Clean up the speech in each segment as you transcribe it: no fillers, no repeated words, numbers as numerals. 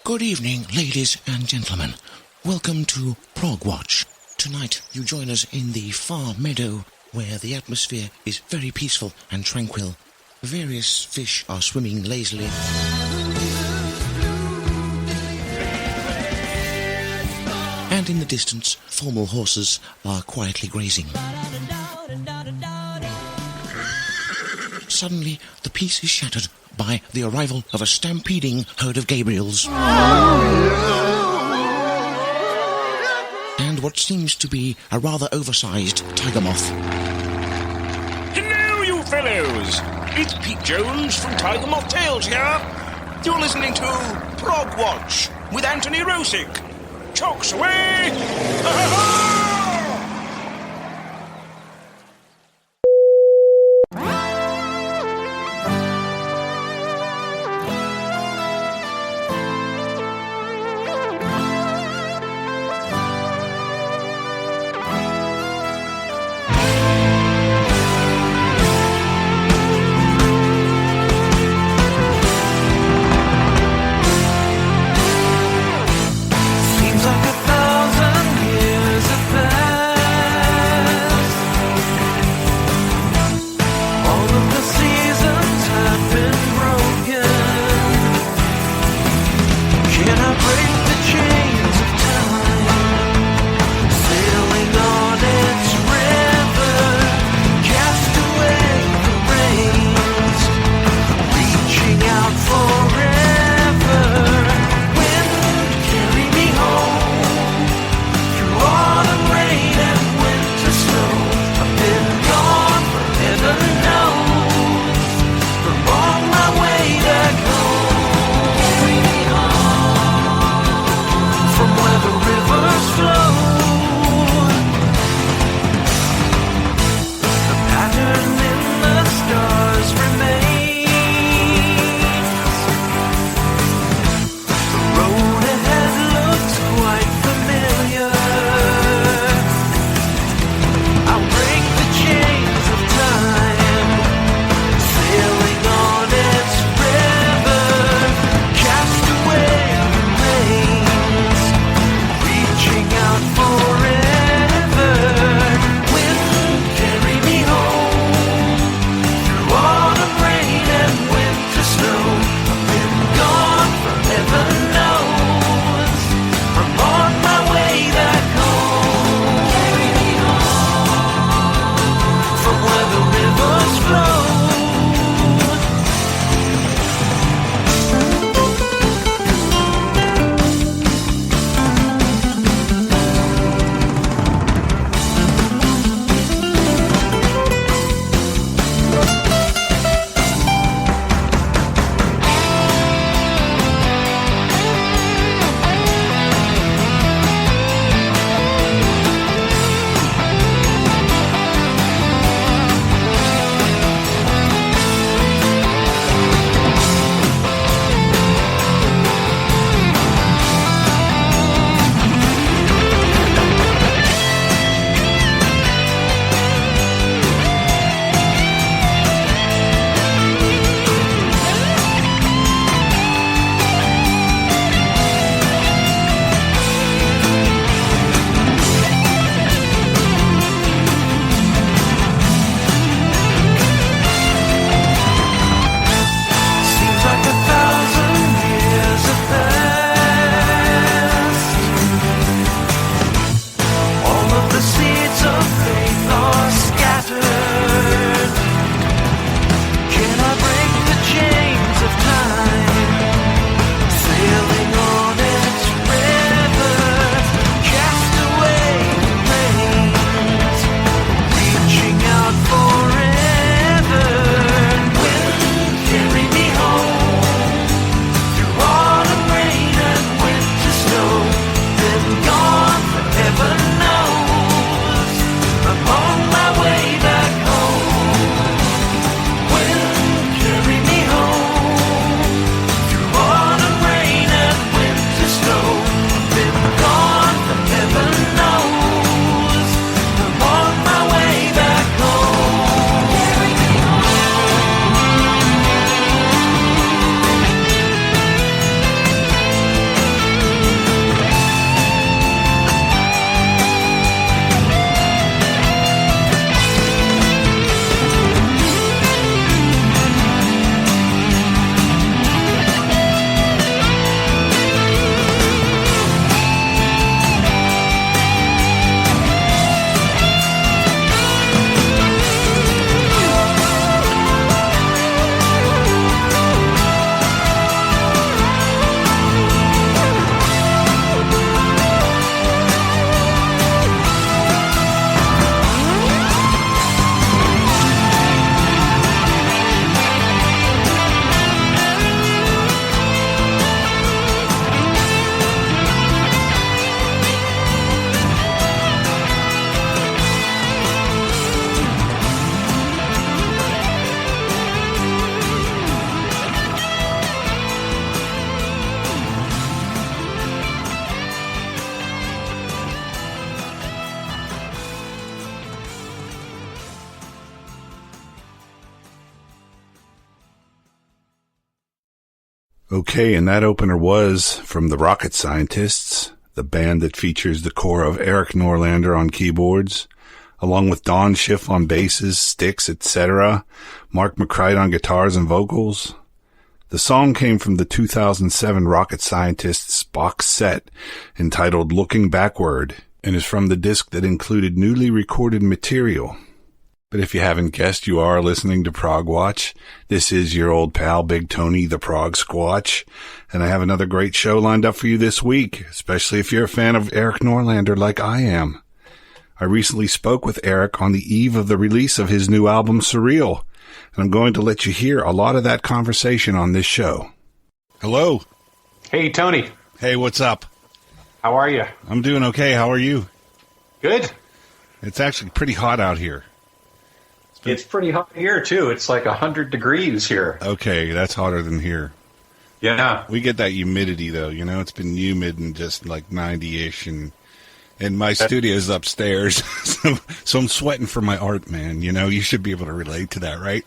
Good evening, ladies and gentlemen. Welcome to Prog-Watch. Tonight you join us in the far meadow where the atmosphere is very peaceful and tranquil. Various fish are swimming lazily. And in the distance, formal horses are quietly grazing. Suddenly, the peace is shattered by the arrival of a stampeding herd of Gabriels. And what seems to be a rather oversized tiger moth. Hello, you fellows! It's Pete Jones from Tiger Moth Tales here. You're listening to Prog-Watch with Anthony Rosick. Chocks away! Seems like 1,000 years have passed. Okay, and that opener was from the Rocket Scientists, the band that features the core of Erik Norlander on keyboards, along with Don Schiff on basses, sticks, etc., Mark McCrite on guitars and vocals. The song came from the 2007 Rocket Scientists box set entitled Looking Backward, and is from the disc that included newly recorded material. But if you haven't guessed, you are listening to Prog-Watch. This is your old pal, Big Tony, the Prog Squatch. And I have another great show lined up for you this week, especially if you're a fan of Erik Norlander like I am. I recently spoke with Erik on the eve of the release of his new album, Surreal. And I'm going to let you hear a lot of that conversation on this show. Hello. Hey, Tony. Hey, what's up? How are you? I'm doing okay. How are you? Good. It's actually pretty hot out here. It's pretty hot here, too. It's like 100 degrees here. Okay, that's hotter than here. Yeah. We get that humidity, though. You know, it's been humid and just like 90-ish, and my studio's upstairs, so I'm sweating for my art, man. You know, you should be able to relate to that, right?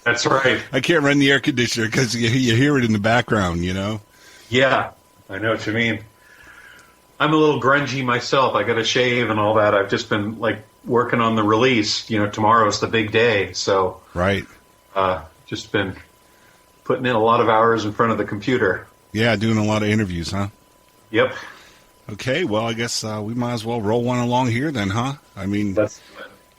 That's right. I can't run the air conditioner because you hear it in the background, you know? Yeah, I know what you mean. I'm a little grungy myself. I got to shave and all that. I've just been, like, working on the release. You know, tomorrow's the big day, so... Right. Just been putting in a lot of hours in front of the computer. Yeah, doing a lot of interviews, huh? Yep. Okay, well, I guess we might as well roll one along here then, huh? I mean, That's...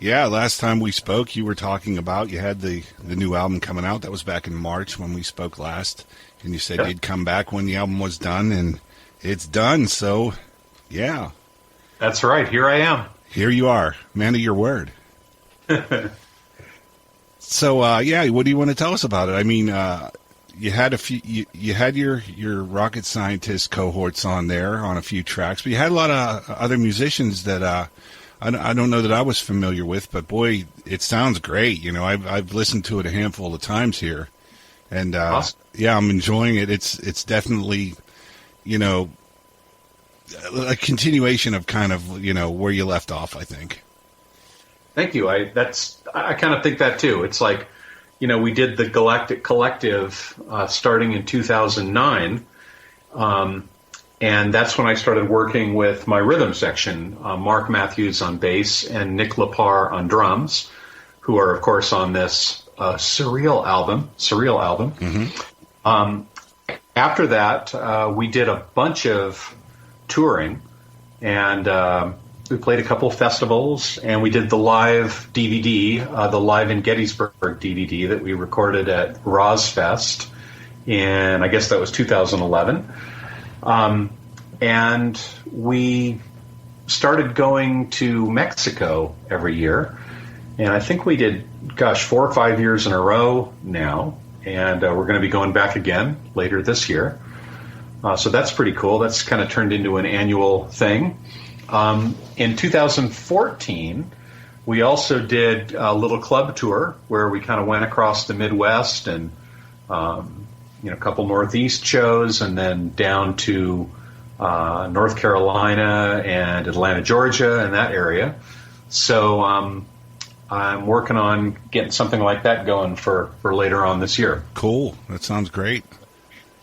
yeah, last time we spoke, you were talking about, you had the new album coming out. That was back in March when we spoke last. And you said you'd come back when the album was done, and it's done, so, yeah. That's right. Here I am. Here you are, man of your word. So, yeah, what do you want to tell us about it? I mean, you had a few, you had your Rocket Scientist cohorts on there on a few tracks, but you had a lot of other musicians that I don't know that I was familiar with, but boy, it sounds great. You know, I've listened to it a handful of times here, and Awesome. yeah, I'm enjoying it. It's definitely, you know, a continuation of kind of, you know, where you left off, I think. Thank you. I kind of think that too. It's like, you know, we did the Galactic Collective starting in 2009, and that's when I started working with my rhythm section, Mark Matthews on bass and Nick Lepar on drums, who are, of course, on this Surreal album. Mm-hmm. After that, we did a bunch of touring, and we played a couple festivals, and we did the live DVD, the Live in Gettysburg DVD that we recorded at Rozfest in, I guess that was 2011. And we started going to Mexico every year, and I think we did, 4 or 5 years in a row now, and we're going to be going back again later this year. So that's pretty cool. That's kind of turned into an annual thing. In 2014, we also did a little club tour where we kind of went across the Midwest and, a couple Northeast shows, and then down to North Carolina and Atlanta, Georgia, and that area. So I'm working on getting something like that going for later on this year. Cool. That sounds great.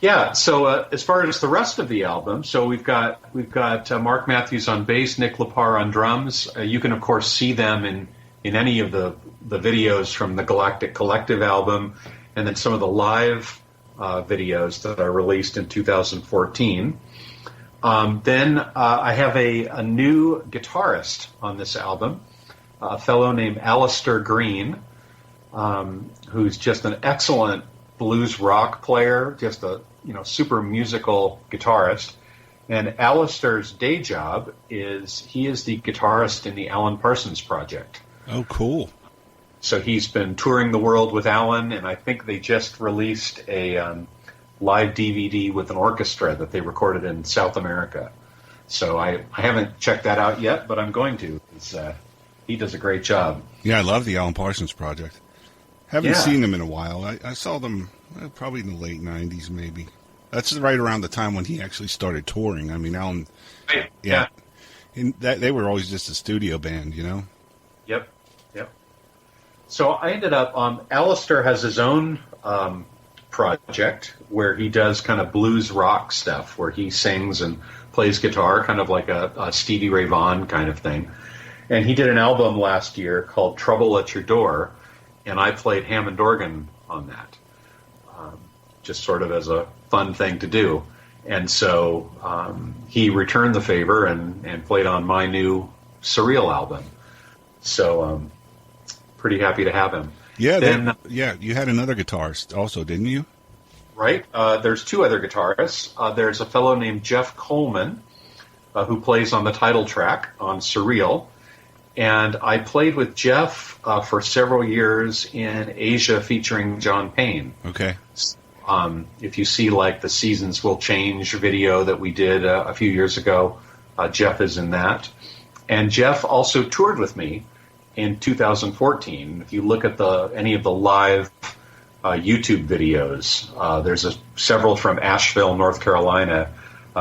Yeah, so as far as the rest of the album, so we've got Mark Matthews on bass, Nick Lepar on drums. You can, of course, see them in any of the videos from the Galactic Collective album, and then some of the live videos that are released in 2014. Then I have a new guitarist on this album, a fellow named Alistair Green, who's just an excellent blues rock player, just a super musical guitarist. And Alistair's day job is he is the guitarist in the Alan Parsons Project. Oh, cool. So he's been touring the world with Alan, and I think they just released a live DVD with an orchestra that they recorded in South America. So I haven't checked that out yet, but I'm going to. He does a great job. Yeah, I love the Alan Parsons Project. Haven't seen them in a while. I saw them probably in the late 90s, maybe. That's right around the time when he actually started touring. I mean, Alan... Right. Yeah. They were always just a studio band, you know? Yep. So I ended up... Alistair has his own project where he does kind of blues rock stuff, where he sings and plays guitar, kind of like a Stevie Ray Vaughan kind of thing. And he did an album last year called Trouble at Your Door, and I played Hammond organ on that, just sort of as a fun thing to do. And so he returned the favor and played on my new Surreal album. So pretty happy to have him. Yeah, you had another guitarist also, didn't you? Right. There's two other guitarists. There's a fellow named Jeff Coleman, who plays on the title track on Surreal. And I played with Jeff for several years in Asia featuring John Payne. Okay. If you see like the Seasons Will Change video that we did a few years ago, Jeff is in that. And Jeff also toured with me in 2014. If you look at any of the live YouTube videos, there's several from Asheville, North Carolina.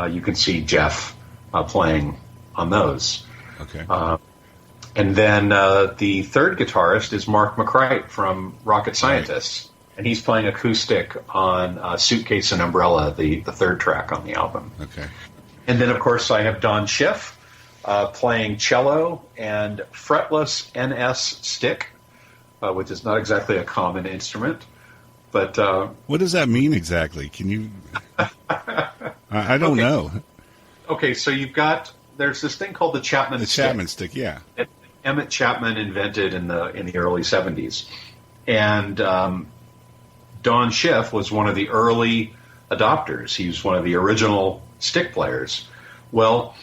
You can see Jeff playing on those. Okay. And then the third guitarist is Mark McCrite from Rocket Scientists. Right. And he's playing acoustic on Suitcase and Umbrella, the third track on the album. Okay. And then, of course, I have Don Schiff playing cello and fretless NS stick, which is not exactly a common instrument. But what does that mean exactly? Can you... I don't know. Okay, so there's this thing called the Chapman stick. The Chapman stick, yeah. That Emmett Chapman invented in the early 70s. And Don Schiff was one of the early adopters. He was one of the original stick players. Well,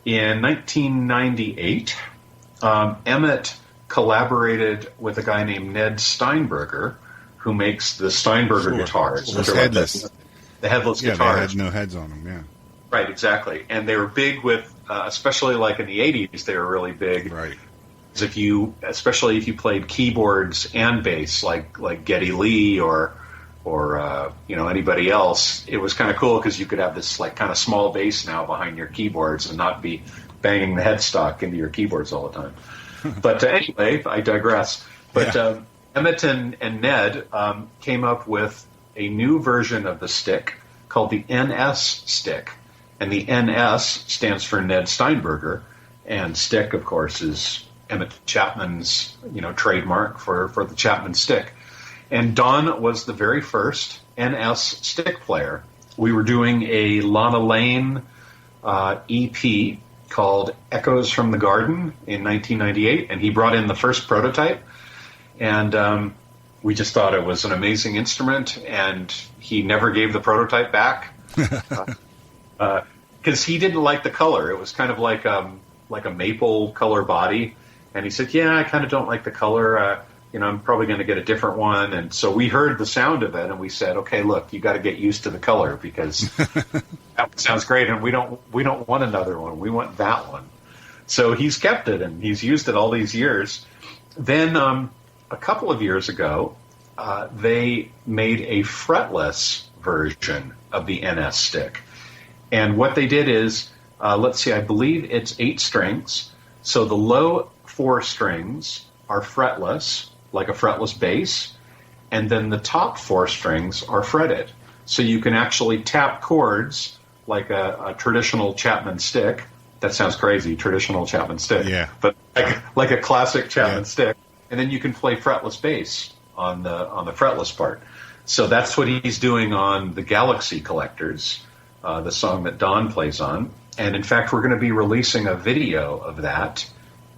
in 1998, Emmett collaborated with a guy named Ned Steinberger, who makes the Steinberger guitars. Those headless. The headless guitars. Yeah, they had no heads on them, yeah. Right, exactly. And they were big with, especially like in the 80s, they were really big. Right. Especially if you played keyboards and bass, like Geddy Lee or anybody else, it was kind of cool because you could have this like kind of small bass now behind your keyboards and not be banging the headstock into your keyboards all the time. But anyway, I digress. But Emmett and Ned came up with a new version of the stick called the NS stick, and the NS stands for Ned Steinberger, and stick, of course, is Emmett Chapman's, trademark for the Chapman stick. And Don was the very first NS stick player. We were doing a Lana Lane EP called Echoes from the Garden in 1998, and he brought in the first prototype. And we just thought it was an amazing instrument, and he never gave the prototype back because he didn't like the color. It was kind of like a maple color body. And he said, I kind of don't like the color. I'm probably going to get a different one. And so we heard the sound of it, and we said, okay, look, you got to get used to the color because that sounds great, and we don't want another one. We want that one. So he's kept it, and he's used it all these years. Then a couple of years ago, they made a fretless version of the NS stick. And what they did is, I believe it's 8 strings. So the low 4 strings are fretless, like a fretless bass, and then the top 4 strings are fretted. So you can actually tap chords like a traditional Chapman stick. That sounds crazy, traditional Chapman stick. Yeah. But like a classic Chapman stick. And then you can play fretless bass on the fretless part. So that's what he's doing on the Galaxy Collectors, the song that Don plays on. And in fact, we're going to be releasing a video of that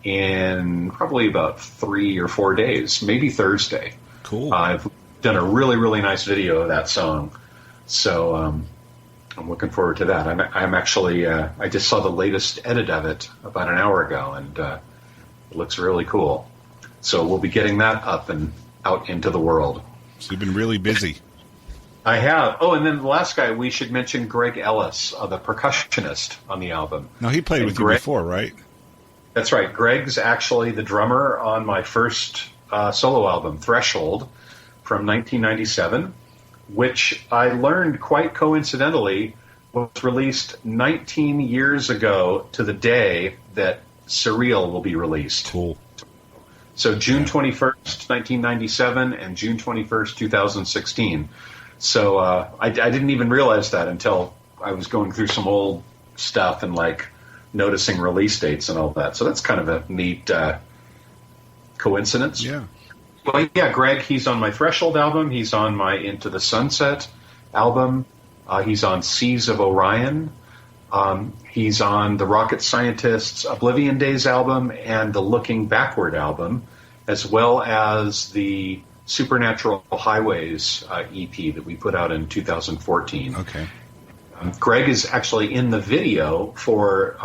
in probably about 3 or 4 days, maybe Thursday. Cool. I've done a really, really nice video of that song. So I'm looking forward to that. I'm actually, I just saw the latest edit of it about an hour ago, and it looks really cool. So we'll be getting that up and out into the world. So you've been really busy. I have. Oh, and then the last guy, we should mention Greg Ellis, the percussionist on the album. No, he played with you before, right? That's right. Greg's actually the drummer on my first solo album, Threshold, from 1997, which I learned quite coincidentally was released 19 years ago to the day that Surreal will be released. Cool. So June 21st, 1997 and June 21st, 2016. So I didn't even realize that until I was going through some old stuff and like noticing release dates and all that. So that's kind of a neat coincidence. Yeah. Well, yeah, Greg, he's on my Threshold album. He's on my Into the Sunset album. He's on Seas of Orion. He's on the Rocket Scientists' Oblivion Days album and the Looking Backward album, as well as the Supernatural Highways EP that we put out in 2014. Okay. Greg is actually in the video for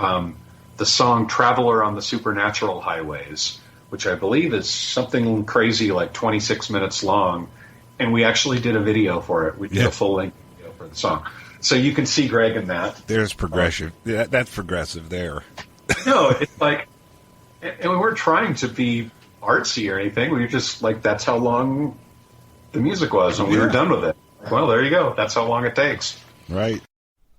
the song Traveler on the Supernatural Highways, which I believe is something crazy like 26 minutes long. And we actually did a video for it. We did a full-length video for the song. So you can see Greg in that. There's progressive. That's progressive there. No, it's like, and we weren't trying to be artsy or anything. We were just like, that's how long the music was, and we were done with it. Well, there you go. That's how long it takes. Right.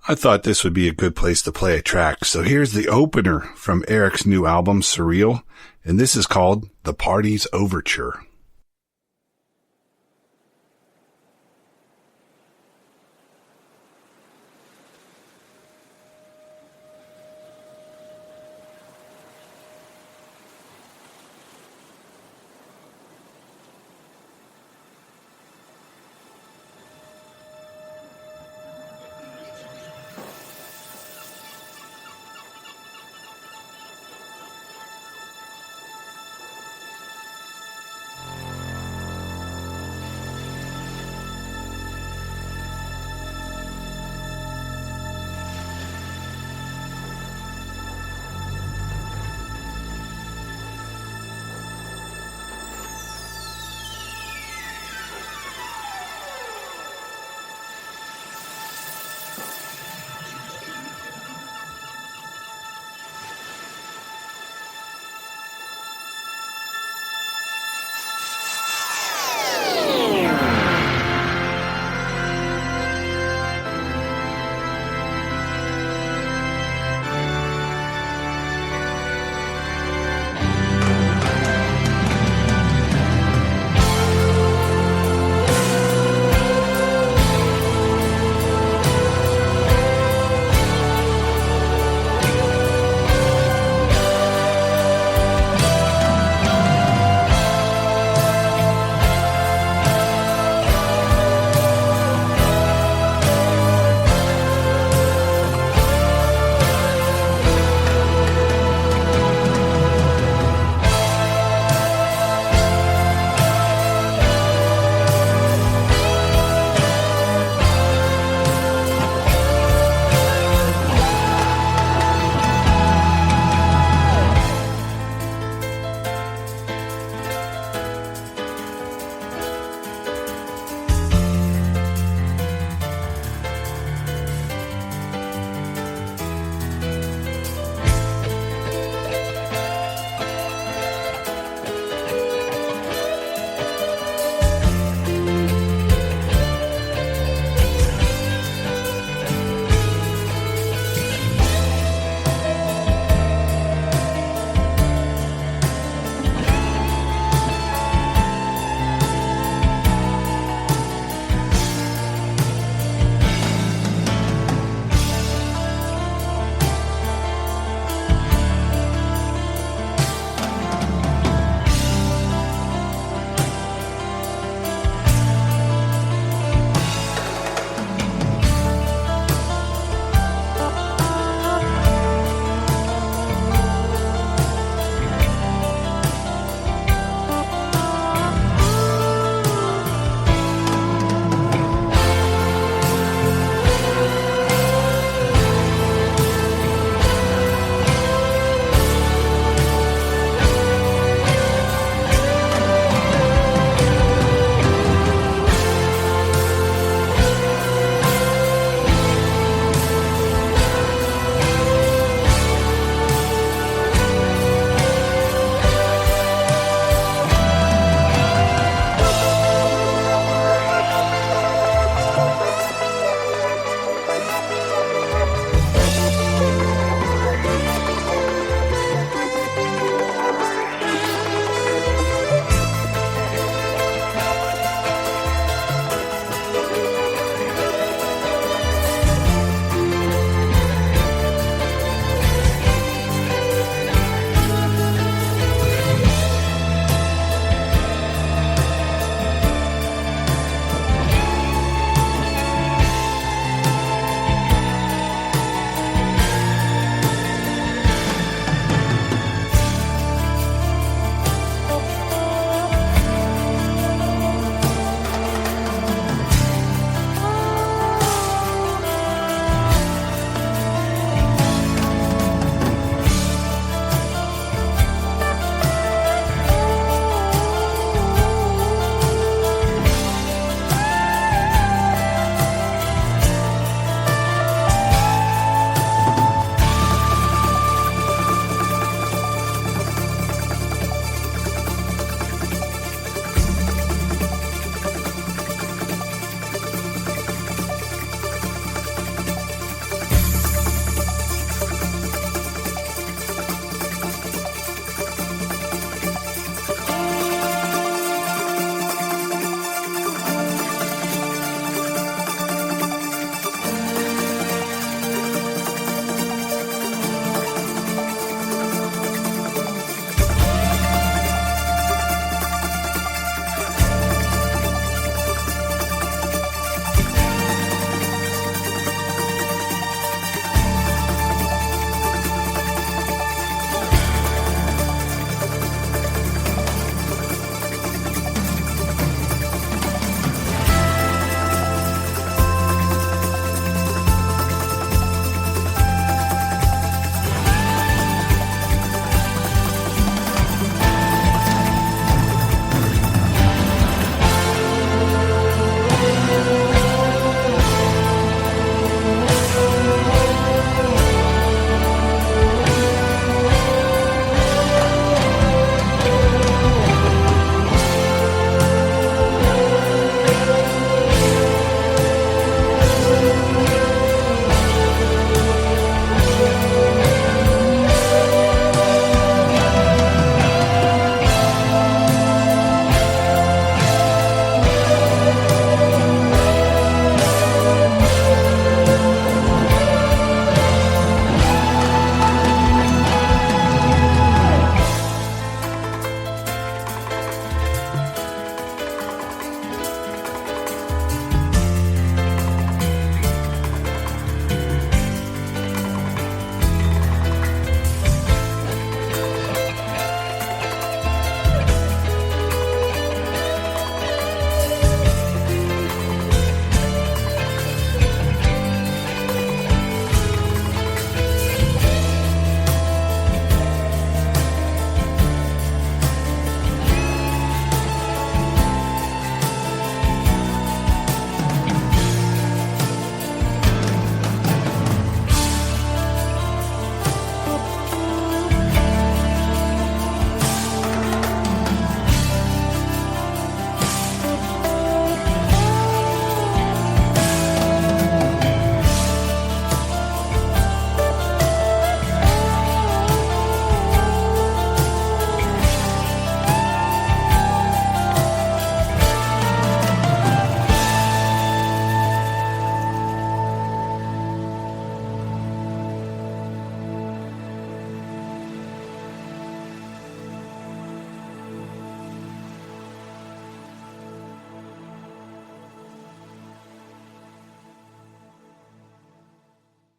I thought this would be a good place to play a track. So here's the opener from Erik's new album, Surreal, and this is called The Party's Overture.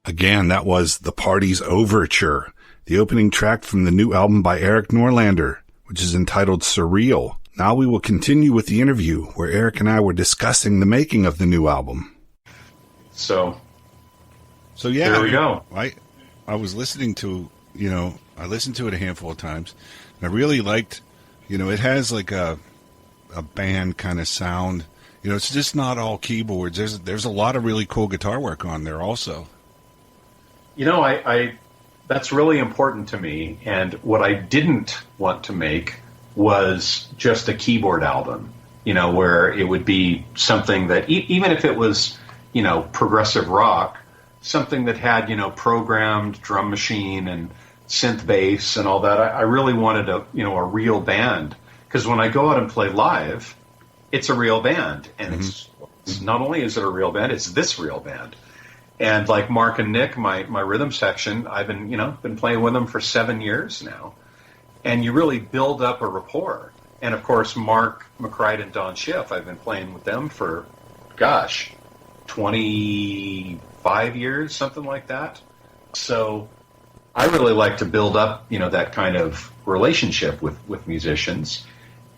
Again, that was The Party's Overture, the opening track from the new album by Erik Norlander, which is entitled Surreal. Now we will continue with the interview where Erik and I were discussing the making of the new album. So yeah, there we go. I was listening to, I listened to it a handful of times. And I really liked, it has like a band kind of sound. It's just not all keyboards. There's a lot of really cool guitar work on there also. I that's really important to me. And what I didn't want to make was just a keyboard album, where it would be something that even if it was, progressive rock, something that had, programmed drum machine and synth bass and all that. I really wanted a real band, because when I go out and play live, it's a real band. And it's not only is it a real band, it's this real band. And like Mark and Nick, my rhythm section, I've been playing with them for 7 years now. And you really build up a rapport. And of course, Mark McCrite and Don Schiff, I've been playing with them for, 25 years, something like that. So I really like to build up, that kind of relationship with musicians.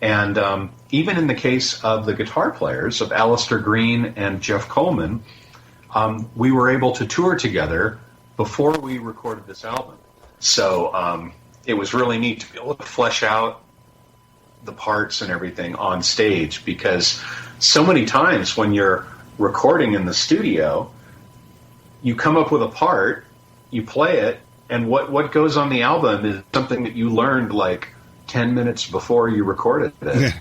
And even in the case of the guitar players, of Alistair Green and Jeff Coleman, we were able to tour together before we recorded this album. So it was really neat to be able to flesh out the parts and everything on stage, because so many times when you're recording in the studio, you come up with a part, you play it, and what goes on the album is something that you learned like 10 minutes before you recorded it.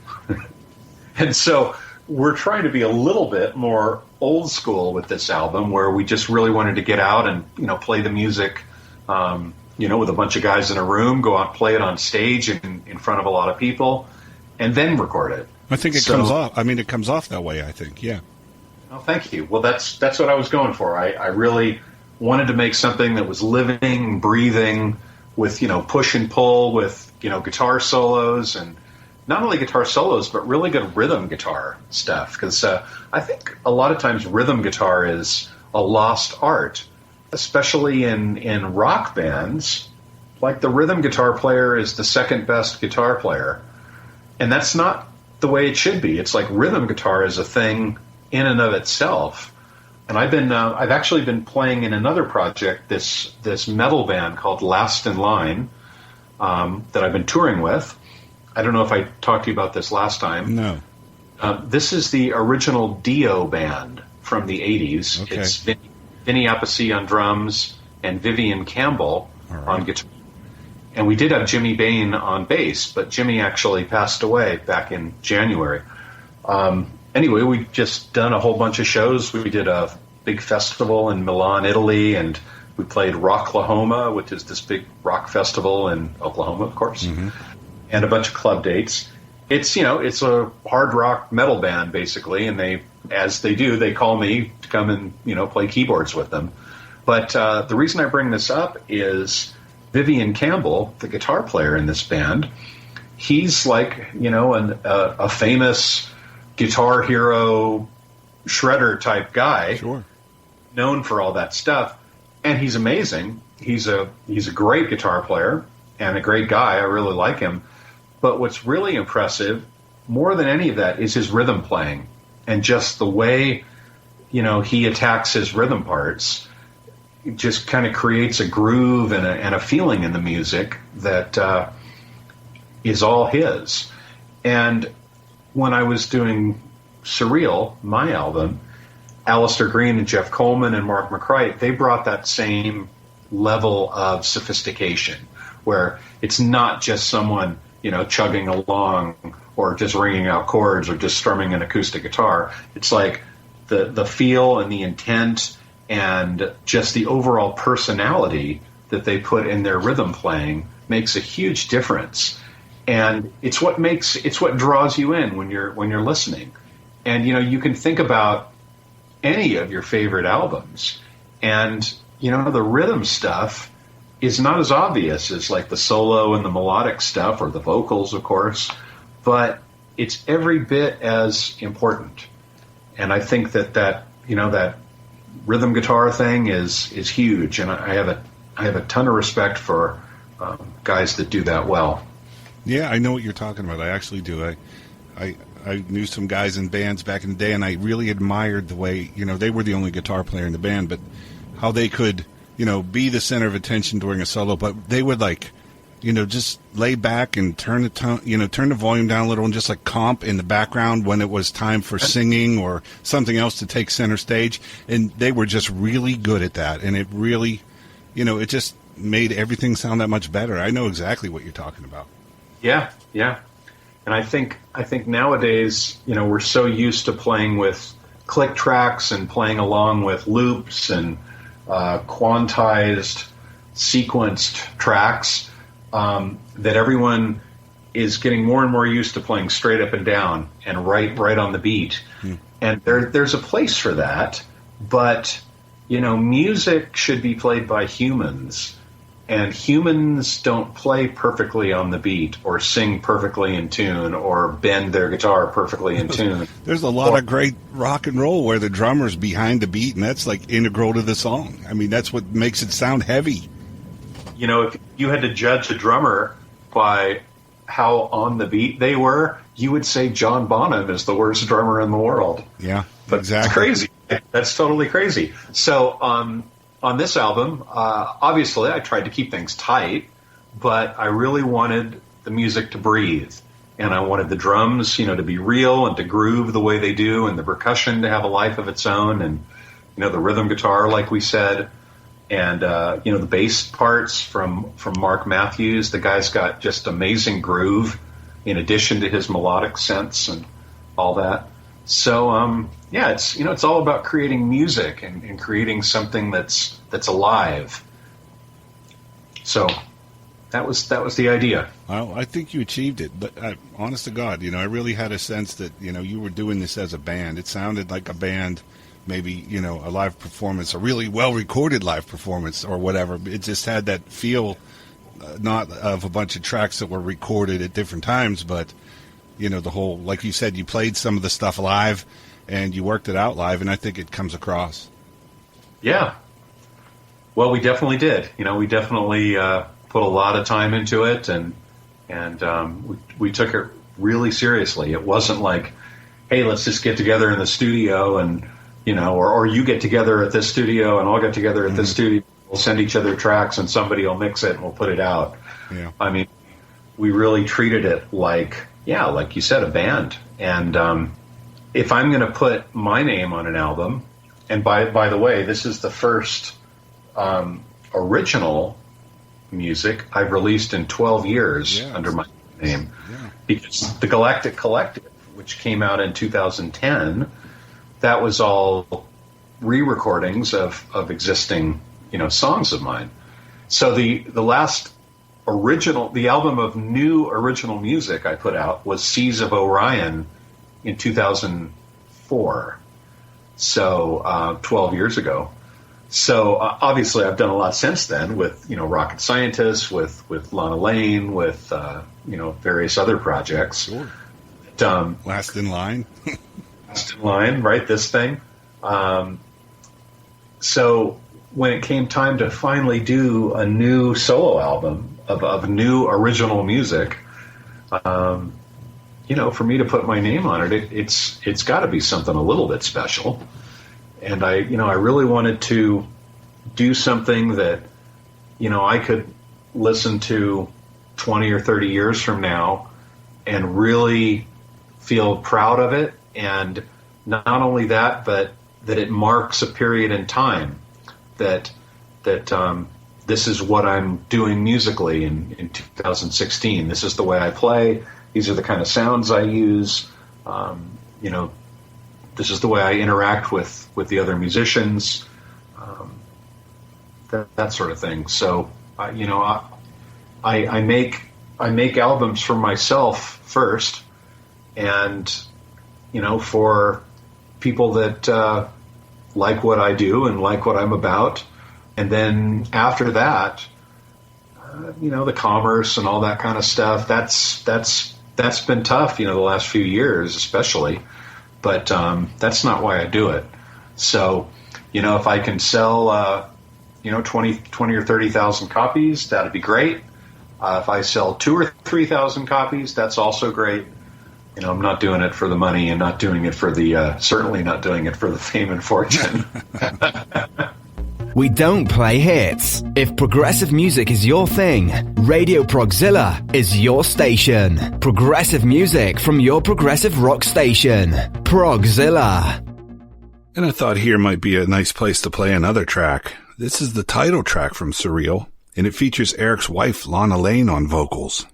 And so we're trying to be a little bit more old school with this album, where we just really wanted to get out and, play the music, with a bunch of guys in a room, go out and play it on stage in front of a lot of people, and then record it. I think it comes off. It comes off that way, I think, yeah. Oh, thank you. Well, that's what I was going for. I really wanted to make something that was living, breathing, with, push and pull, with, guitar solos, and not only guitar solos, but really good rhythm guitar stuff. Because I think a lot of times rhythm guitar is a lost art, especially in rock bands. Like, the rhythm guitar player is the second best guitar player. And that's not the way it should be. It's like rhythm guitar is a thing in and of itself. And I've actually been playing in another project, this metal band called Last in Line, that I've been touring with. I don't know if I talked to you about this last time. No. This is the original Dio band from the 80s. Okay. It's Vinny Appice on drums and Vivian Campbell on guitar. And we did have Jimmy Bain on bass, but Jimmy actually passed away back in January. Anyway, we've just done a whole bunch of shows. We did a big festival in Milan, Italy, and we played Rocklahoma, which is this big rock festival in Oklahoma, of course, and a bunch of club dates. It's a hard rock metal band, basically, and they call me to come and, play keyboards with them. But the reason I bring this up is Vivian Campbell, the guitar player in this band, he's like, a famous guitar hero, shredder type guy, sure, known for all that stuff, and he's amazing. He's a great guitar player and a great guy. I really like him. But what's really impressive, more than any of that, is his rhythm playing, and just the way, he attacks his rhythm parts. It just kind of creates a groove and a feeling in the music that is all his. And when I was doing Surreal, my album, Alistair Green and Jeff Coleman and Mark McCrite, they brought that same level of sophistication, where it's not just someone, chugging along or just ringing out chords or just strumming an acoustic guitar. It's like the feel and the intent and just the overall personality that they put in their rhythm playing makes a huge difference. And it's what draws you in when you're listening. And you can think about any of your favorite albums, and the rhythm stuff is not as obvious as like the solo and the melodic stuff, or the vocals, of course, but it's every bit as important. And I think that rhythm guitar thing is huge, and I have a ton of respect for guys that do that well. Yeah, I know what you're talking about. I actually do. I knew some guys in bands back in the day, and I really admired the way, they were the only guitar player in the band, but how they could, be the center of attention during a solo, but they would just lay back and turn the volume down a little and just comp in the background when it was time for singing or something else to take center stage. And they were just really good at that. And it really, it just made everything sound that much better. I know exactly what you're talking about. Yeah. Yeah. And I think nowadays, we're so used to playing with click tracks and playing along with loops and quantized, sequenced tracks, that everyone is getting more and more used to playing straight up and down and right on the beat. And there's a place for that, but music should be played by humans, and humans don't play perfectly on the beat or sing perfectly in tune or bend their guitar perfectly in tune. There's a lot of great rock and roll where the drummer's behind the beat, and that's integral to the song. I mean, that's what makes it sound heavy. If you had to judge a drummer by how on the beat they were, you would say John Bonham is the worst drummer in the world. Yeah, but exactly. It's crazy. That's totally crazy. So on this album, obviously I tried to keep things tight, but I really wanted the music to breathe. And I wanted the drums, to be real and to groove the way they do, and the percussion to have a life of its own, and, the rhythm guitar, like we said. And, the bass parts from Mark Matthews, the guy's got just amazing groove in addition to his melodic sense and all that. So, it's all about creating music and creating something that's alive. So that was the idea. Well, I think you achieved it, but honest to God, I really had a sense that, you were doing this as a band. It sounded like a band. Maybe, a live performance, a really well-recorded live performance or whatever. It just had that feel, not of a bunch of tracks that were recorded at different times, but, the whole, like you said, you played some of the stuff live and you worked it out live, and I think it comes across. Yeah. Well, we definitely did. We definitely put a lot of time into it, and we took it really seriously. It wasn't like, hey, let's just get together in the studio and, or you get together at this studio and I'll get together at this studio. We'll send each other tracks and somebody will mix it and we'll put it out. Yeah. I mean, we really treated it like you said, a band. And if I'm going to put my name on an album, and by the way, this is the first original music I've released in 12 years under my name, because the Galactic Collective, which came out in 2010, that was all re-recordings of existing, songs of mine. So the last the album of new original music I put out was Seas of Orion in 2004. So 12 years ago. So obviously I've done a lot since then with, Rocket Scientists, with Lana Lane, with, various other projects. Sure. Last in Line. Last in Line, right? This thing. So when it came time to finally do a new solo album of new original music, for me to put my name on it, it's got to be something a little bit special. And I really wanted to do something that, I could listen to 20 or 30 years from now and really feel proud of it. And not only that, but that it marks a period in time that this is what I'm doing musically in 2016. This is the way I play. These are the kind of sounds I use. This is the way I interact with the other musicians, that sort of thing. So, I make albums for myself first, and for people that like what I do and like what I'm about, and then after that, the commerce and all that kind of stuff. That's been tough, the last few years especially. But that's not why I do it. So, if I can sell, 20 or 30,000 copies, that'd be great. If I sell 2,000 or 3,000 copies, that's also great. I'm not doing it for the money and not doing it for certainly not doing it for the fame and fortune. We don't play hits. If progressive music is your thing, Radio Progzilla is your station. Progressive music from your progressive rock station. Progzilla. And I thought here might be a nice place to play another track. This is the title track from Surreal, and it features Erik's wife, Lana Lane, on vocals.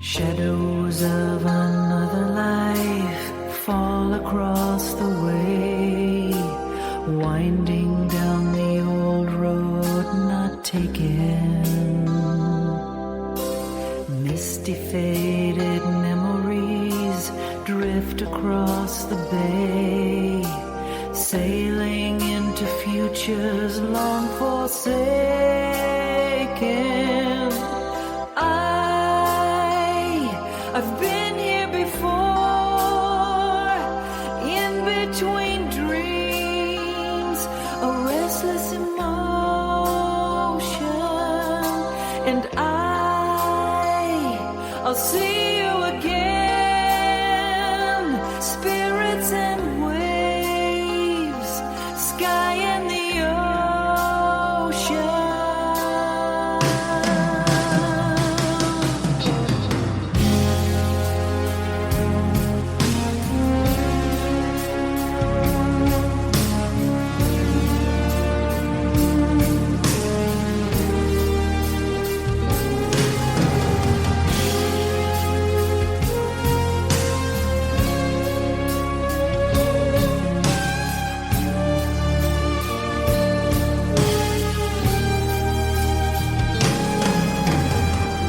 Shadows of another life fall across the way, winding down the old road not taken. Misty faded memories drift across the bay, sailing into futures long forsaken. I've been here before, in between dreams, a restless emotion, and I'll see you again, spirits and waves, sky and the ocean.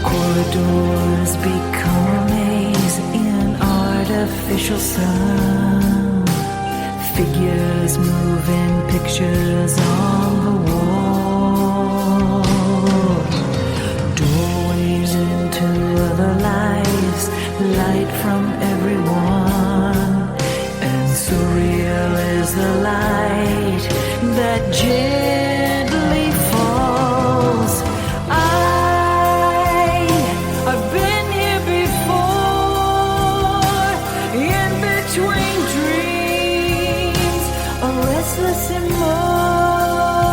Corridors become a maze in artificial sun. Figures move in pictures on the wall. Doorways into other lives, light from everyone. And surreal is the light that gently falls. I've been here before, in between dreams, a restless emotion.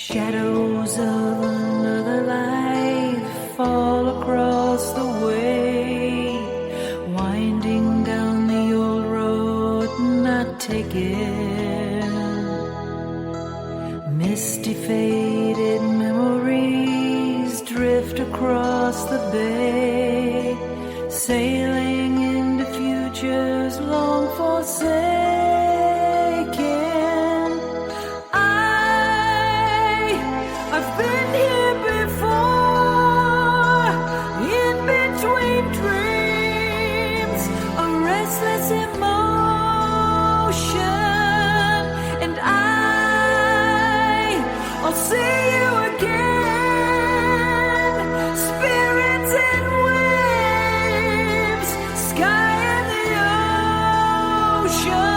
Shadows of another life fall across the way, winding down the old road not taken. Misty faded memories drift across the bay, sailing into futures long forsaken. I've been here before, in between dreams, a restless emotion, and I'll see you again. Spirits and waves, sky and the ocean.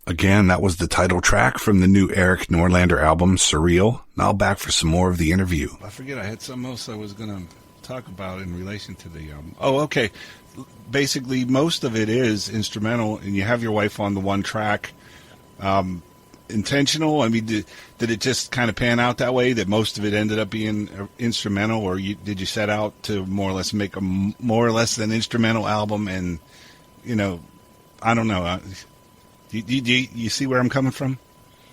Again, that was the title track from the new Erik Norlander album, Surreal. Now back for some more of the interview. I forget, I had something else I was going to talk about in relation to the album. Oh, okay. Basically, most of it is instrumental, and you have your wife on the one track. Intentional? I mean, did it just kind of pan out that way, that most of it ended up being instrumental, or did you set out to more or less make a more or less an instrumental album? And, you know, I don't know. You see where I'm coming from?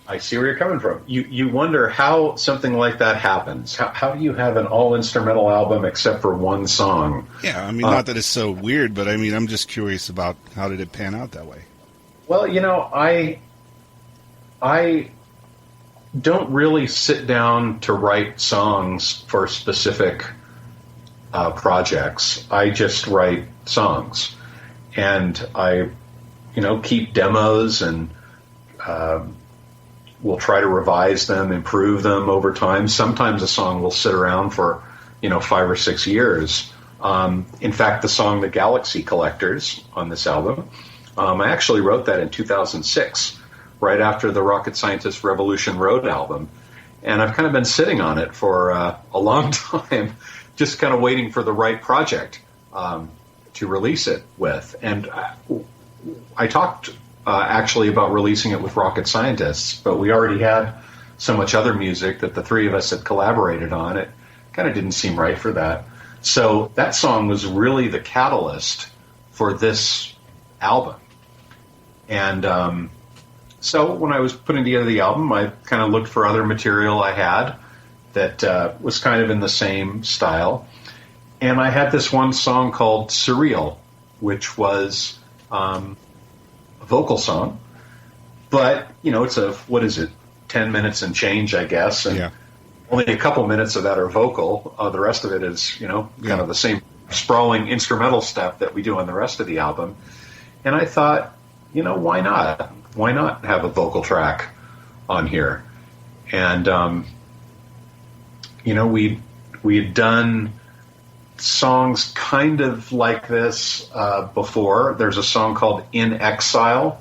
I see where you're coming from. You wonder how something like that happens. How do you have an all-instrumental album except for one song? Yeah, I mean, not that it's so weird, but I mean, I'm just curious about how did it pan out that way? Well, you know, I don't really sit down to write songs for specific projects. I just write songs. And I keep demos, and we'll try to revise them, improve them over time. Sometimes a song will sit around for, 5 or 6 years. In fact, the song "The Galaxy Collectors" on this album, I actually wrote that in 2006, right after the Rocket Scientist Revolution Road album. And I've kind of been sitting on it for a long time, just kind of waiting for the right project to release it with. And I talked actually about releasing it with Rocket Scientists, but we already had so much other music that the three of us had collaborated on. It kind of didn't seem right for that. So that song was really the catalyst for this album. And so when I was putting together the album, I kind of looked for other material I had that was kind of in the same style. And I had this one song called Surreal, which was vocal song. But, it's 10 minutes and change, I guess. And only a couple minutes of that are vocal. The rest of it is, kind of the same sprawling instrumental stuff that we do on the rest of the album. And I thought, why not? Why not have a vocal track on here? And, we had done songs kind of like this before. There's a song called In Exile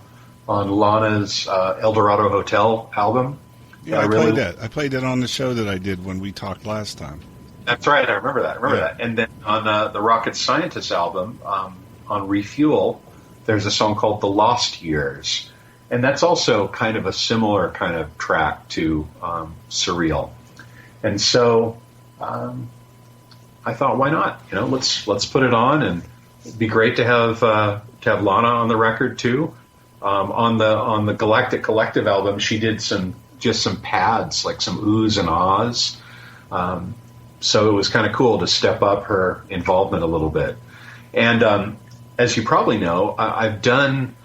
on Lana's El Dorado Hotel album. Yeah, I played that. I played that on the show that I did when we talked last time. That's right. I remember that. And then on the Rocket Scientist album, on Refuel, there's a song called The Lost Years. And that's also kind of a similar kind of track to Surreal. And so I thought, why not? Let's put it on, and it'd be great to have Lana on the record too. On the Galactic Collective album, she did some pads, like some oohs and ahs. So it was kind of cool to step up her involvement a little bit. And as you probably know, I've done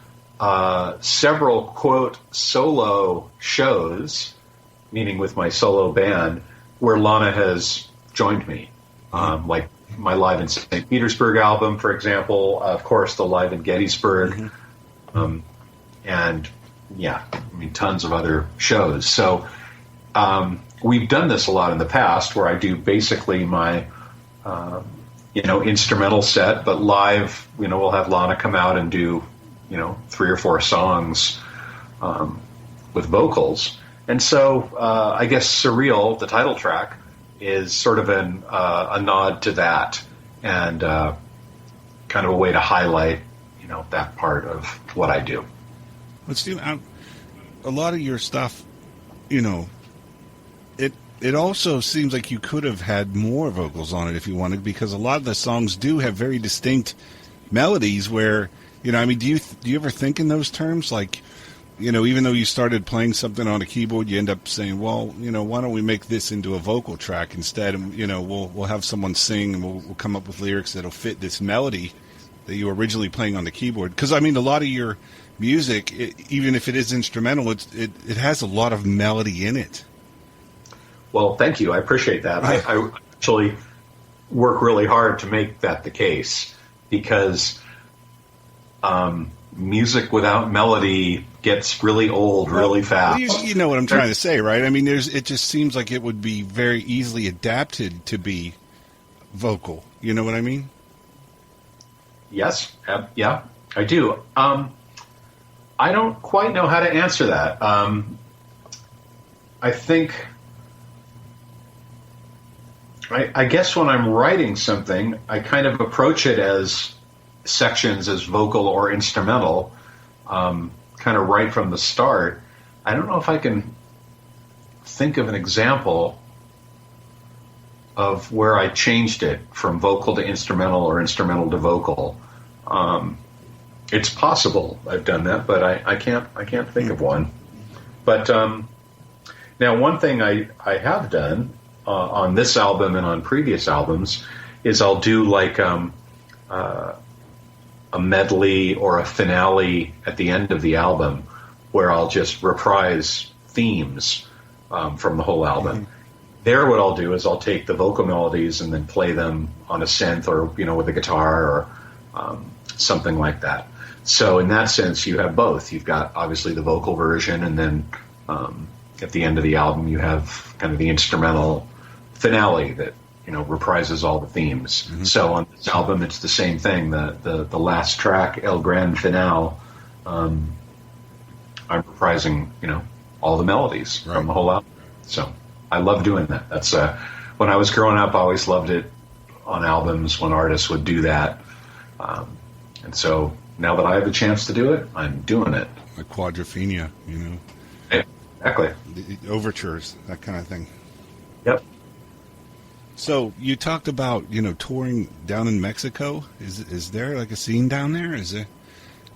several, quote, solo shows, meaning with my solo band, where Lana has joined me. Like my Live in St. Petersburg album, for example, of course, the Live in Gettysburg, and tons of other shows. So we've done this a lot in the past, where I do basically my instrumental set, but live, we'll have Lana come out and do 3 or 4 songs with vocals. And so I guess Surreal, the title track, is sort of a nod to that, and kind of a way to highlight that part of what I do. But Steve, a lot of your stuff, it also seems like you could have had more vocals on it if you wanted, because a lot of the songs do have very distinct melodies where, do you ever think in those terms? Like, even though you started playing something on a keyboard, you end up saying, well, why don't we make this into a vocal track instead? And, we'll have someone sing, and we'll come up with lyrics that'll fit this melody that you were originally playing on the keyboard. Because, a lot of your music, even if it is instrumental, it has a lot of melody in it. Well, thank you. I appreciate that. I actually work really hard to make that the case, because music without melody gets really old really fast. You know what I'm trying to say, right? It just seems like it would be very easily adapted to be vocal. You know what I mean? Yes. Yeah, I do. I don't quite know how to answer that. I think, I guess when I'm writing something, I kind of approach it as sections, as vocal or instrumental, kind of right from the start. I don't know if I can think of an example of where I changed it from vocal to instrumental or instrumental to vocal. It's possible I've done that, but I can't think of one. But now, one thing I have done on this album and on previous albums is I'll do like a medley or a finale at the end of the album, where I'll just reprise themes from the whole album. Mm-hmm. There, what I'll do is I'll take the vocal melodies and then play them on a synth, or with a guitar, or something like that. So in that sense, you have both. You've got obviously the vocal version, and then at the end of the album, you have kind of the instrumental finale that reprises all the themes. Mm-hmm. So on this album, it's the same thing. The last track, El Gran Final, I'm reprising all the melodies from the whole album. So I love doing that. That's when I was growing up, I always loved it on albums when artists would do that. And so now that I have the chance to do it, I'm doing it. Like quadrophenia, Exactly. The overtures, that kind of thing. Yep. So you talked about touring down in Mexico. Is there like a scene down there? Is it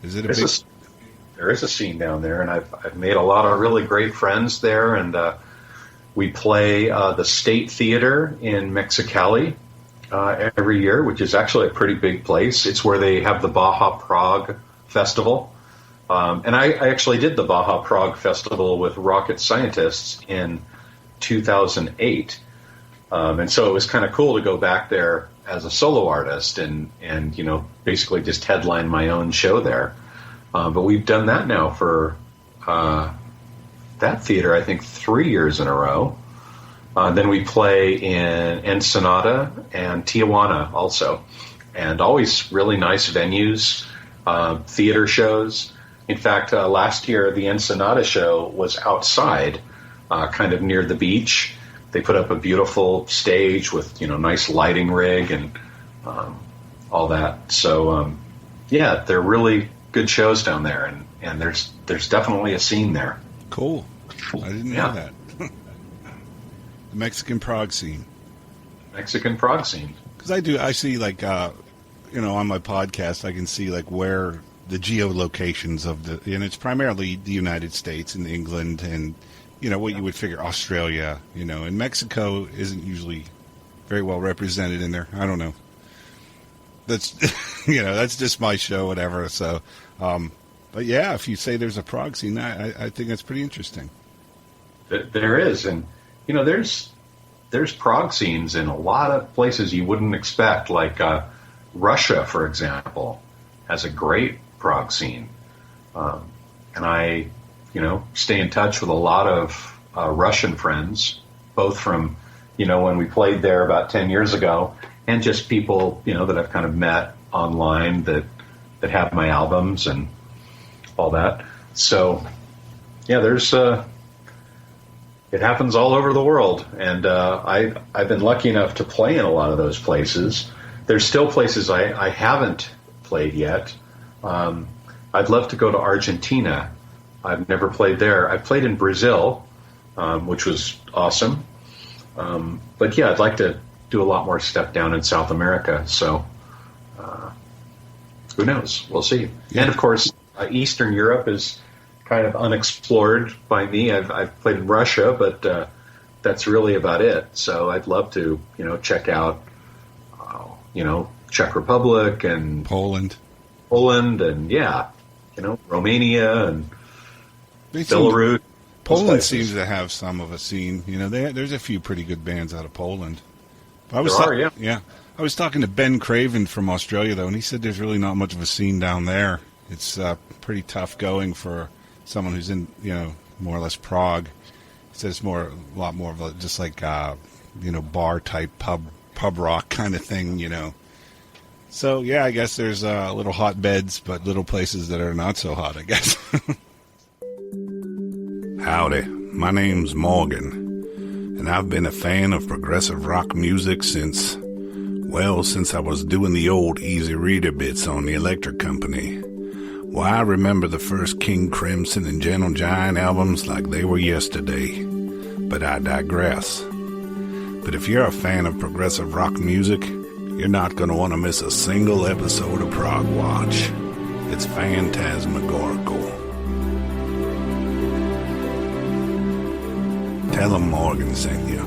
there is a scene down there, and I've made a lot of really great friends there, and we play the State Theater in Mexicali every year, which is actually a pretty big place. It's where they have the Baja Prog festival. And I actually did the Baja Prog Festival with Rocket Scientists in 2008. And so it was kind of cool to go back there as a solo artist and basically just headline my own show there. But we've done that now for that theater, I think, 3 years in a row. Then we play in Ensenada and Tijuana also. And always really nice venues, theater shows. In fact, last year, the Ensenada show was outside, kind of near the beach. They put up a beautiful stage with, nice lighting rig and all that. So, they're really good shows down there, and there's definitely a scene there. Cool. I didn't know that. The Mexican Prog scene. Mexican Prog scene. Because I see like, on my podcast, I can see like where the geolocations of and it's primarily the United States and England and, what you would figure Australia, and Mexico isn't usually very well represented in there. I don't know. That's, that's just my show, whatever. So, but yeah, if you say there's a prog scene, I think that's pretty interesting. There is. And, there's prog scenes in a lot of places you wouldn't expect, like Russia, for example, has a great prog scene. And I, stay in touch with a lot of Russian friends, both from, when we played there about 10 years ago, and just people, that I've kind of met online that have my albums and all that. So, yeah, there's it happens all over the world, and I've been lucky enough to play in a lot of those places. There's still places I haven't played yet. I'd love to go to Argentina. I've never played there. I've played in Brazil, which was awesome. But yeah, I'd like to do a lot more stuff down in South America. So who knows? We'll see. Yeah. And of course, Eastern Europe is kind of unexplored by me. I've played in Russia, but that's really about it. So I'd love to, check out, Czech Republic and Poland, and Romania and Belarus. Poland seems to have some of a scene. There's a few pretty good bands out of Poland. I was talking to Ben Craven from Australia, though, and he said there's really not much of a scene down there. It's pretty tough going for someone who's in, more or less Prague. He says it's a lot more of just like, bar type pub rock kind of thing, So, yeah, I guess there's little hotbeds, but little places that are not so hot, I guess. Howdy, my name's Morgan, and I've been a fan of progressive rock music since I was doing the old Easy Reader bits on the Electric Company. Why, I remember the first King Crimson and Gentle Giant albums like they were yesterday. But I digress. But if you're a fan of progressive rock music, you're not going to want to miss a single episode of Prog-Watch. It's phantasmagorical. Tell 'em Morgan sent you.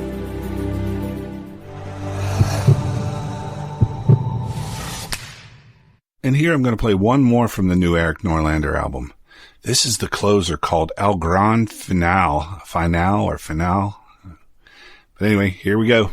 And here I'm going to play one more from the new Erik Norlander album. This is the closer called El Gran Final. But anyway, here we go.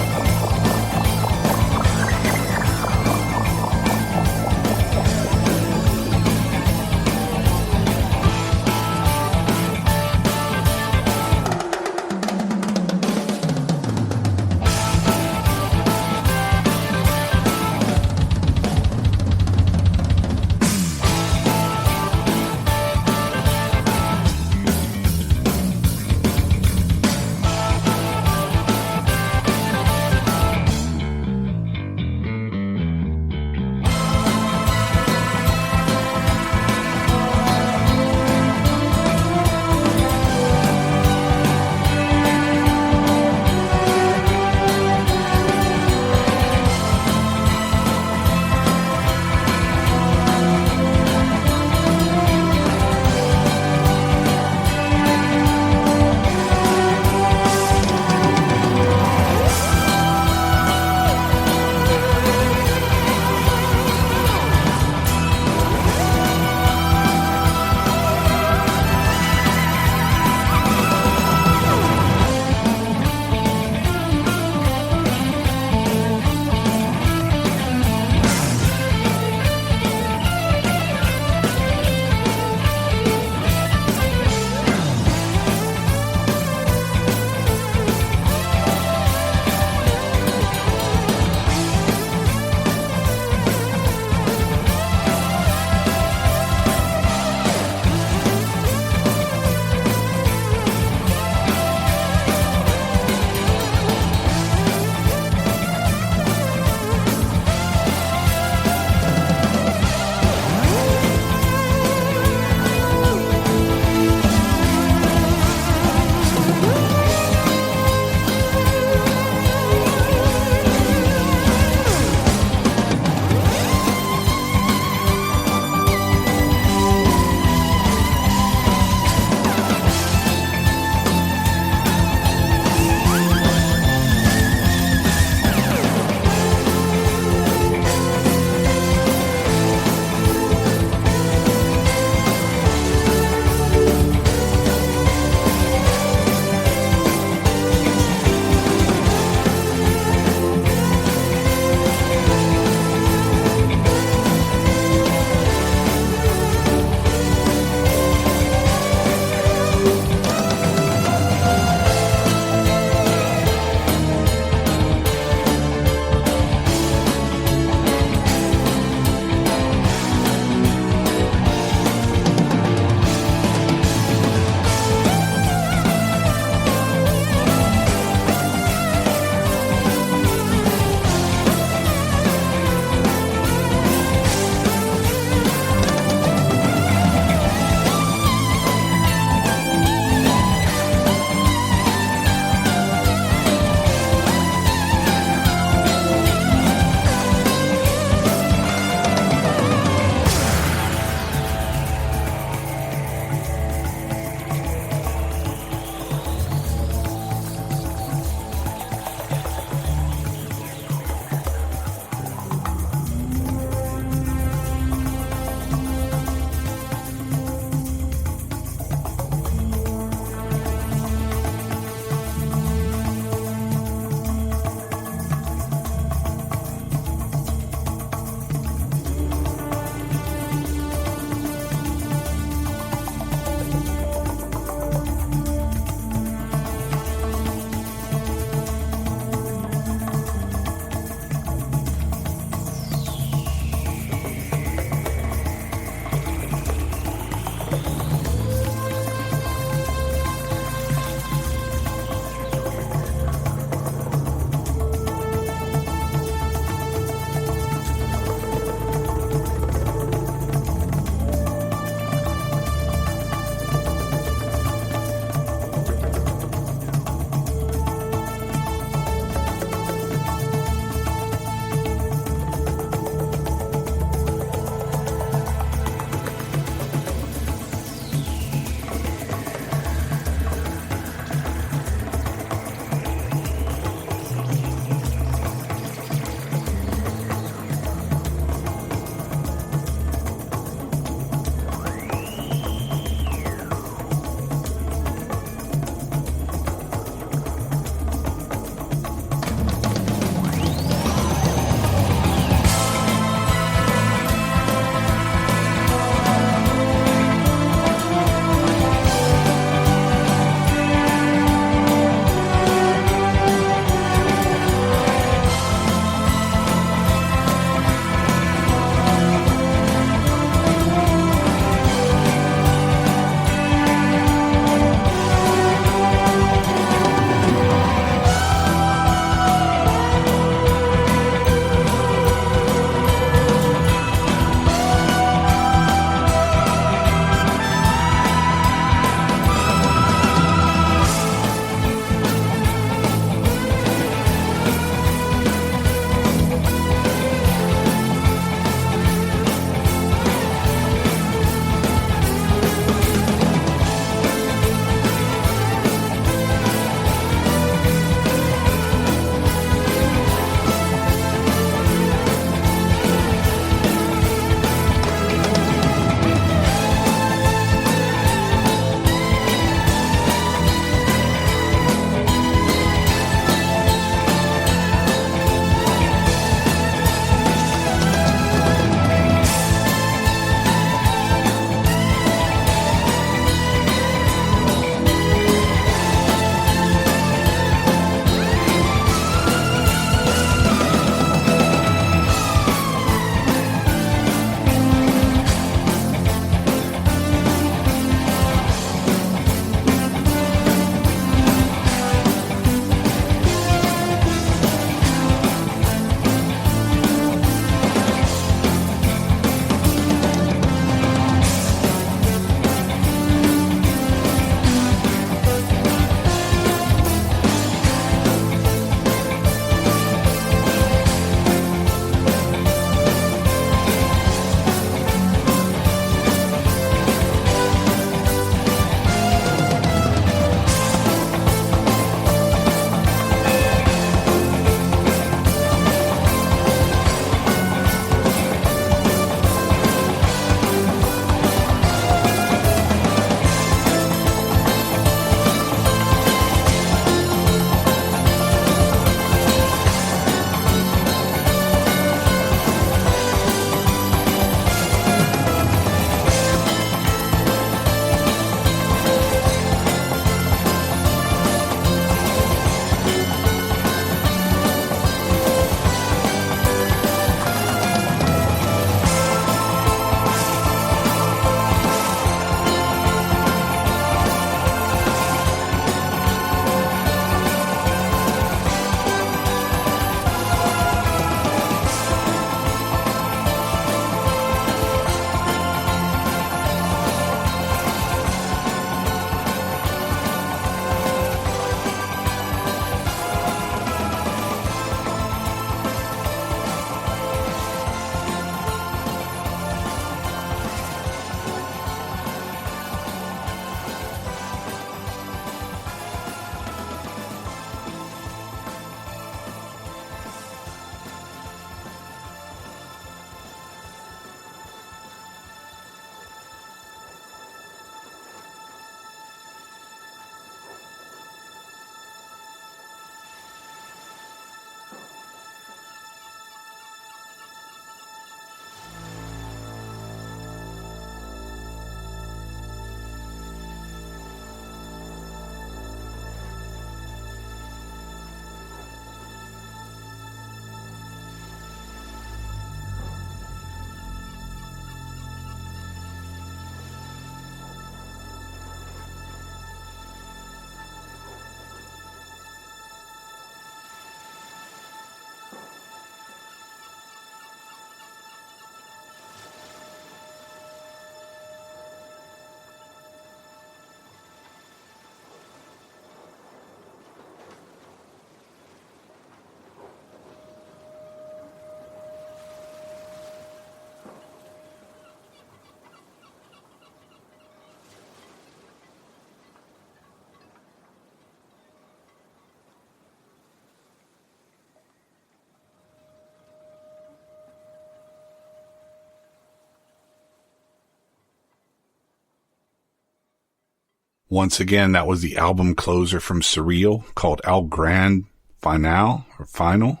Once again, that was the album closer from Surreal called El Gran Final or Final.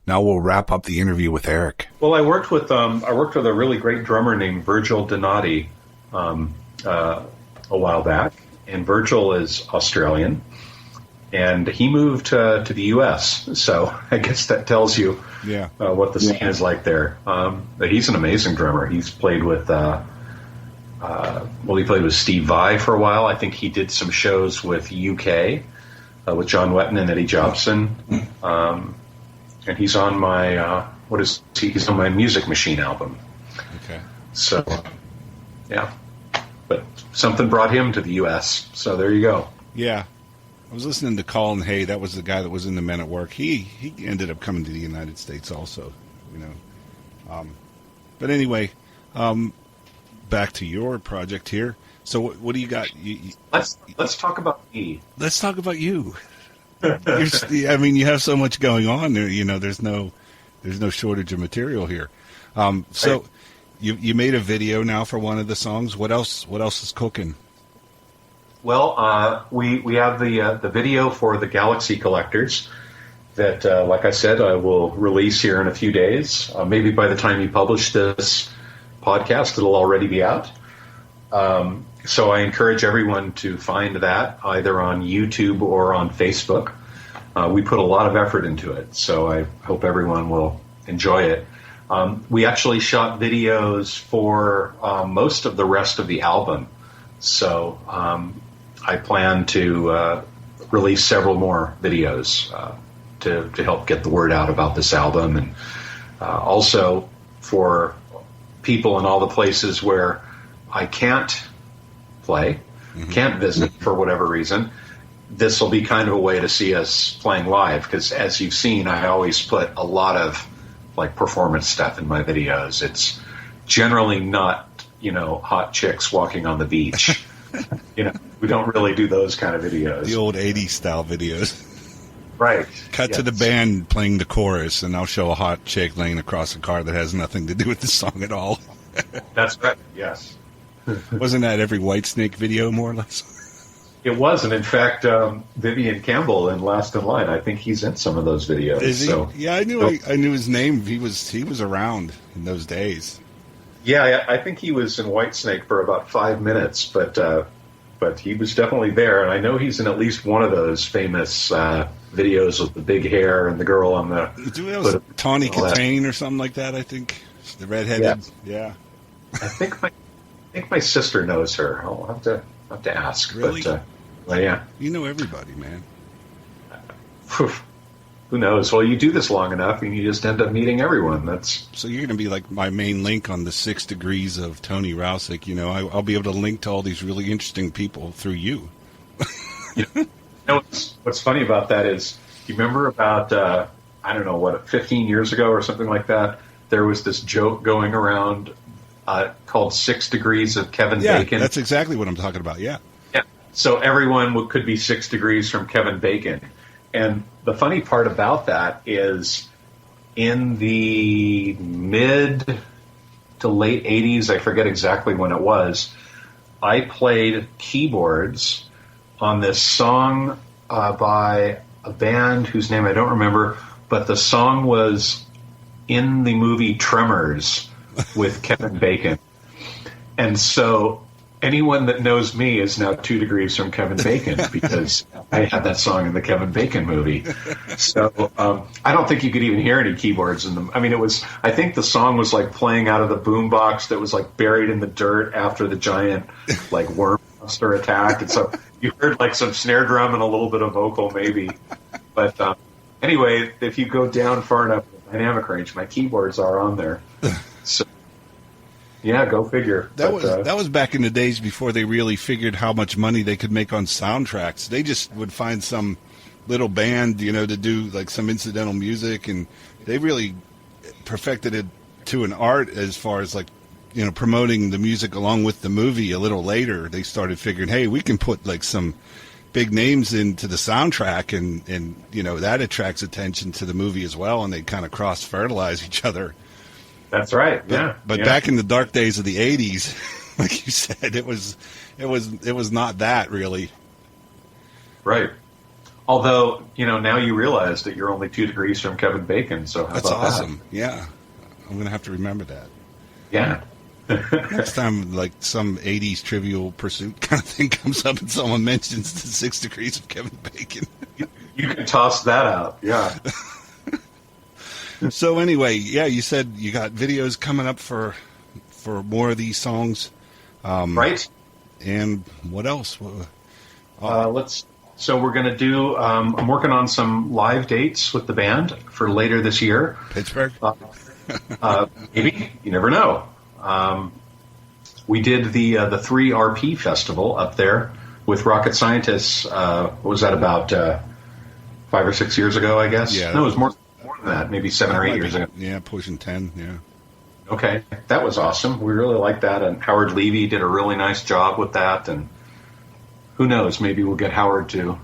Now we'll wrap up the interview with Erik. Well, I worked with a really great drummer named Virgil Donati a while back, and Virgil is Australian, and he moved to the U.S. So I guess that tells you what the scene is like there. But he's an amazing drummer. He's played with he played with Steve Vai for a while. I think he did some shows with UK with John Wetton and Eddie Jobson. And he's on my he's on my Music Machine album. Okay. So but something brought him to the U.S. So there you go. Yeah, I was listening to Colin Hay. That was the guy that was in the Men at Work. He ended up coming to the United States also. But anyway, back to your project here. So what do you got? Let's talk about me. Let's talk about you. You have so much going on there. There's no shortage of material here. So you made a video now for one of the songs. What else is cooking? Well, we have the video for the Galaxy Collectors that, like I said, I will release here in a few days. Maybe by the time you publish this podcast, it'll already be out. So I encourage everyone to find that either on YouTube or on Facebook. We put a lot of effort into it, so I hope everyone will enjoy it. We actually shot videos for most of the rest of the album, so I plan to release several more videos to help get the word out about this album, and also for people in all the places where I can't play, can't visit for whatever reason. This will be kind of a way to see us playing live, because as you've seen, I always put a lot of performance stuff in my videos. It's generally not, hot chicks walking on the beach. We don't really do those kind of videos. The old 80s style videos. Right. Cut to the band playing the chorus, and I'll show a hot chick laying across a car that has nothing to do with the song at all. That's right, yes. Wasn't that every Whitesnake video, more or less? It was, and in fact, Vivian Campbell in Last in Line, I think he's in some of those videos. Is he? So. Yeah, I knew his name. He was around in those days. Yeah, I think he was in Whitesnake for about 5 minutes, but he was definitely there, and I know he's in at least one of those famous videos with the big hair and the girl on the... It was Tawny Katane or something like that, I think. The redheaded. Yeah. I think my sister knows her. I'll have to ask. Really? But yeah. You know everybody, man. Who knows? Well, you do this long enough, and you just end up meeting everyone. So you're going to be like my main link on the 6 Degrees of Tony Rousick. I'll be able to link to all these really interesting people through you. What's funny about that is, you remember about 15 years ago or something like that, there was this joke going around called 6 Degrees of Kevin Bacon. That's exactly what I'm talking about. Yeah. So everyone could be 6 degrees from Kevin Bacon. And the funny part about that is, in the mid to late 80s, I forget exactly when it was, I played keyboards on this song by a band whose name I don't remember, but the song was in the movie Tremors with Kevin Bacon. And so anyone that knows me is now 2 degrees from Kevin Bacon, because I had that song in the Kevin Bacon movie. So I don't think you could even hear any keyboards in them. I mean, I think the song was playing out of the boombox that was buried in the dirt after the giant worm monster attacked. And so you heard some snare drum and a little bit of vocal maybe. But anyway, if you go down far enough in the dynamic range, my keyboards are on there. So yeah, go figure. That was back in the days before they really figured how much money they could make on soundtracks. They just would find some little band, to do some incidental music, and they really perfected it to an art as far as promoting the music along with the movie. A little later, they started figuring, hey, we can put some big names into the soundtrack, and that attracts attention to the movie as well, and they kind of cross-fertilize each other. That's right, yeah. But back in the dark days of the 80s, like you said, it was not that really. Right. Although, now you realize that you're only 2 degrees from Kevin Bacon, so how That's about awesome. Yeah. I'm going to have to remember that. Yeah. Next time, like, some 80s Trivial Pursuit kind of thing comes up and someone mentions the 6 degrees of Kevin Bacon. You can toss that out. Yeah. So anyway, yeah, you said you got videos coming up for more of these songs. Right. And what else? So we're going to do, I'm working on some live dates with the band for later this year. Pittsburgh? Maybe. You never know. We did the 3RP festival up there with Rocket Scientists. What was that, about 5 or 6 years ago, I guess? Yeah. No, it was more than that, maybe 7 or 8 years ago. Yeah, pushing 10, yeah. Okay, that was awesome. We really liked that, and Howard Levy did a really nice job with that, and who knows, maybe we'll get Howard to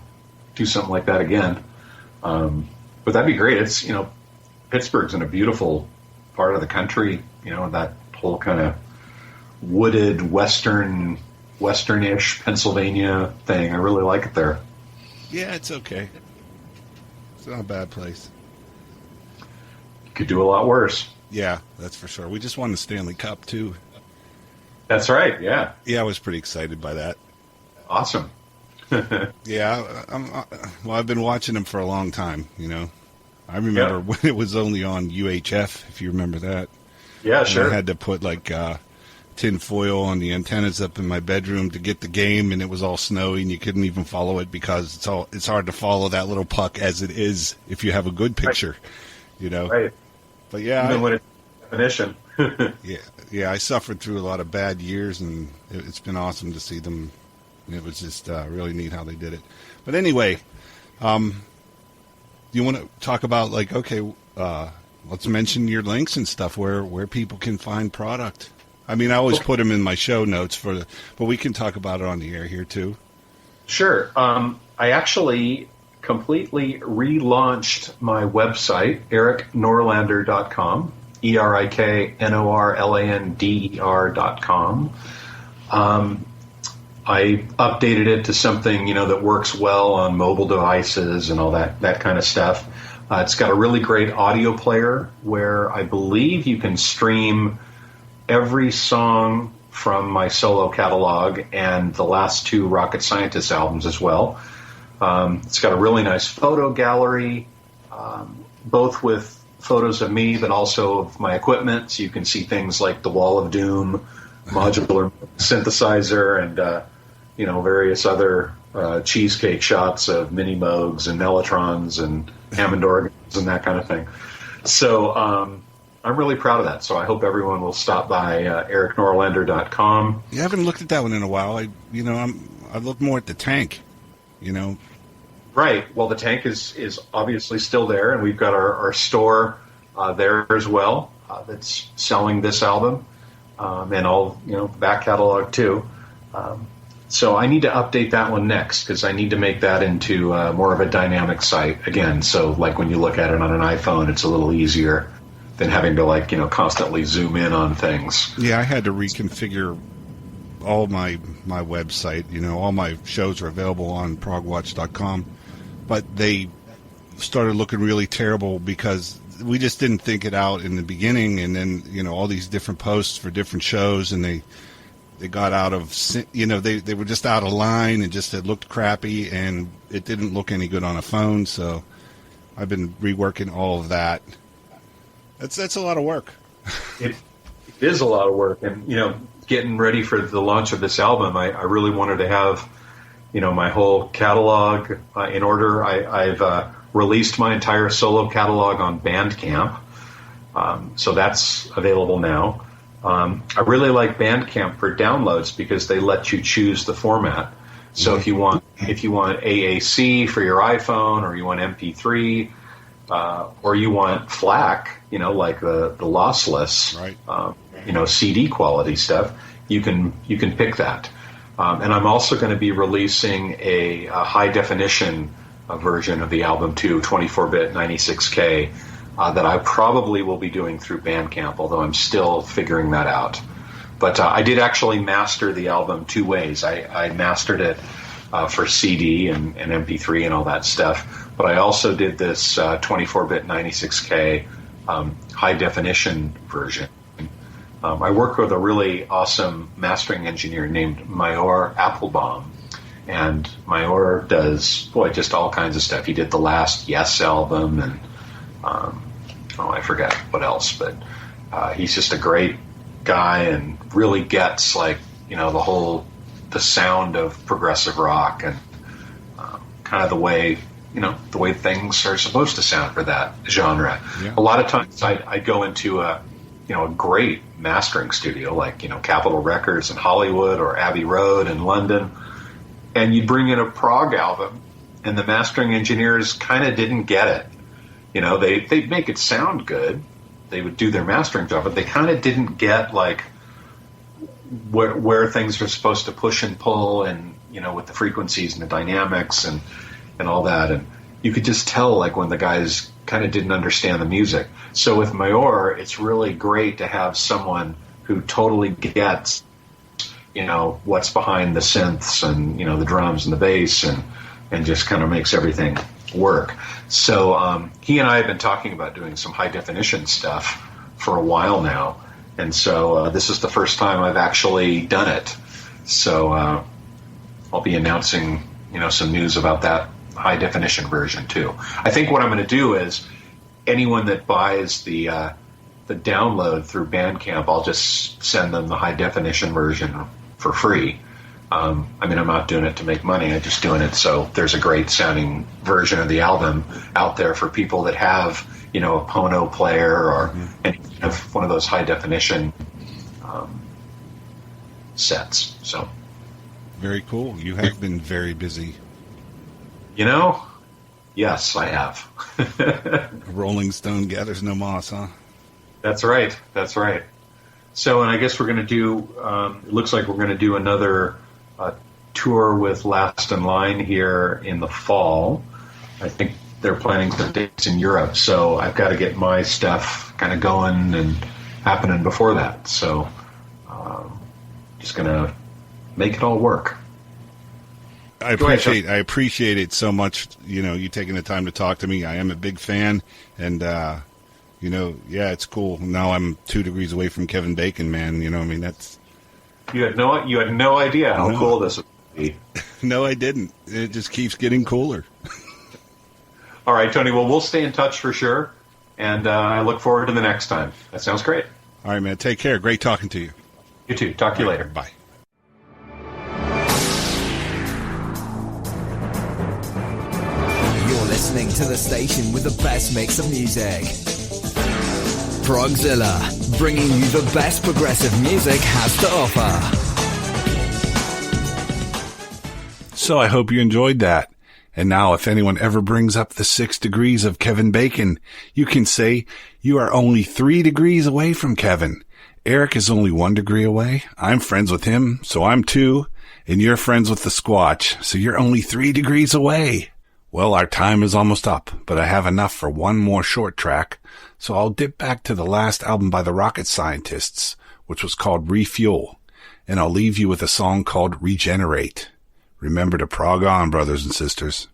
do something like that again. But that'd be great. It's, Pittsburgh's in a beautiful part of the country, that whole kind of wooded westernish Pennsylvania thing. I really like it there. Yeah, it's okay. It's not a bad place. Could do a lot worse. Yeah, that's for sure. We just won the Stanley Cup, too. That's right, yeah. Yeah, I was pretty excited by that. Awesome. Yeah, I've been watching them for a long time, I remember when it was only on UHF, if you remember that. Yeah, and sure. I had to put, tin foil on the antennas up in my bedroom to get the game, and it was all snowy, and you couldn't even follow it because it's hard to follow that little puck as it is if you have a good picture, Right. But yeah, even when it's definition. yeah, I suffered through a lot of bad years, and it's been awesome to see them. It was just really neat how they did it. But anyway, you want to talk about let's mention your links and stuff where people can find product. I mean, I always put them in my show notes but we can talk about it on the air here too. Sure. I actually completely relaunched my website, eriknorlander.com, ErikNorlander.com. I updated it to something, that works well on mobile devices and all that kind of stuff. It's got a really great audio player where I believe you can stream every song from my solo catalog and the last 2 Rocket Scientists albums as well. It's got a really nice photo gallery, both with photos of me, but also of my equipment. So you can see things like the Wall of Doom, modular synthesizer, and, various other cheesecake shots of mini Moogs and Mellotrons and Hammond organs and that kind of thing. So I'm really proud of that. So I hope everyone will stop by eriknorlander.com. You haven't looked at that one in a while. I look more at the tank, Right. Well, the tank is obviously still there, and we've got our store there as well that's selling this album and all, back catalog too. So I need to update that one next because I need to make that into more of a dynamic site again. So like when you look at it on an iPhone, it's a little easier than having to constantly zoom in on things. Yeah, I had to reconfigure all my website. All my shows are available on Prog-Watch.com, but they started looking really terrible because we just didn't think it out in the beginning, and then all these different posts for different shows, and they got out of they were just out of line, and just it looked crappy, and it didn't look any good on a phone. So I've been reworking all of that. That's a lot of work. It is a lot of work, and getting ready for the launch of this album, I really wanted to have my whole catalog in order. I've released my entire solo catalog on Bandcamp, so that's available now. I really like Bandcamp for downloads because they let you choose the format. So if you want AAC for your iPhone, or you want MP3, or you want FLAC, like the lossless, right. CD quality stuff, you can pick that. And I'm also going to be releasing a high definition version of the album too, 24-bit 96K, that I probably will be doing through Bandcamp, although I'm still figuring that out. But I did actually master the album two ways. I mastered it for CD and MP3 and all that stuff. But I also did this 24-bit 96K high definition version. I work with a really awesome mastering engineer named Mayor Applebaum. And Mayor does, just all kinds of stuff. He did the last Yes album and, I forget what else. But he's just a great guy and really gets, the sound of progressive rock and kind of the way things are supposed to sound for that genre. Yeah. A lot of times I go into a great mastering studio like, Capitol Records in Hollywood or Abbey Road in London, and you'd bring in a prog album and the mastering engineers kind of didn't get it. They'd make it sound good. They would do their mastering job, but they kind of didn't get where things are supposed to push and pull and, with the frequencies and the dynamics and all that. And you could just tell when the guys kind of didn't understand the music. So with Mayor, it's really great to have someone who totally gets, what's behind the synths and, the drums and the bass and just kind of makes everything work. So he and I have been talking about doing some high definition stuff for a while now. And so this is the first time I've actually done it. So I'll be announcing, some news about that high definition version too. I think what I'm going to do is anyone that buys the download through Bandcamp, I'll just send them the high definition version for free. I'm not doing it to make money. I'm just doing it so there's a great sounding version of the album out there for people that have, a Pono player or any of one of those high definition sets. So very cool. You have been very busy. Yes, I have. A Rolling Stone gathers no moss, huh? That's right. So, and I guess we're going to do, it looks like we're going to do another tour with Last in Line here in the fall. I think they're planning some dates in Europe, so I've got to get my stuff kind of going and happening before that. So, just going to make it all work. I appreciate it so much, you taking the time to talk to me. I am a big fan, and, it's cool. Now I'm 2 degrees away from Kevin Bacon, man. That's... You had no idea how cool this would be. No, I didn't. It just keeps getting cooler. All right, Tony. Well, we'll stay in touch for sure, and I look forward to the next time. That sounds great. All right, man. Take care. Great talking to you. You too. Talk to you later. Bye. You're listening to the station with the best mix of music. Progzilla, bringing you the best progressive music has to offer. So I hope you enjoyed that. And now if anyone ever brings up the 6 degrees of Kevin Bacon, you can say you are only 3 degrees away from Kevin. Erik is only 1 degree away. I'm friends with him, so I'm 2. And you're friends with the Squatch, so you're only 3 degrees away. Well, our time is almost up, but I have enough for one more short track, so I'll dip back to the last album by the Rocket Scientists, which was called Refuel, and I'll leave you with a song called Regenerate. Remember to prog on, brothers and sisters.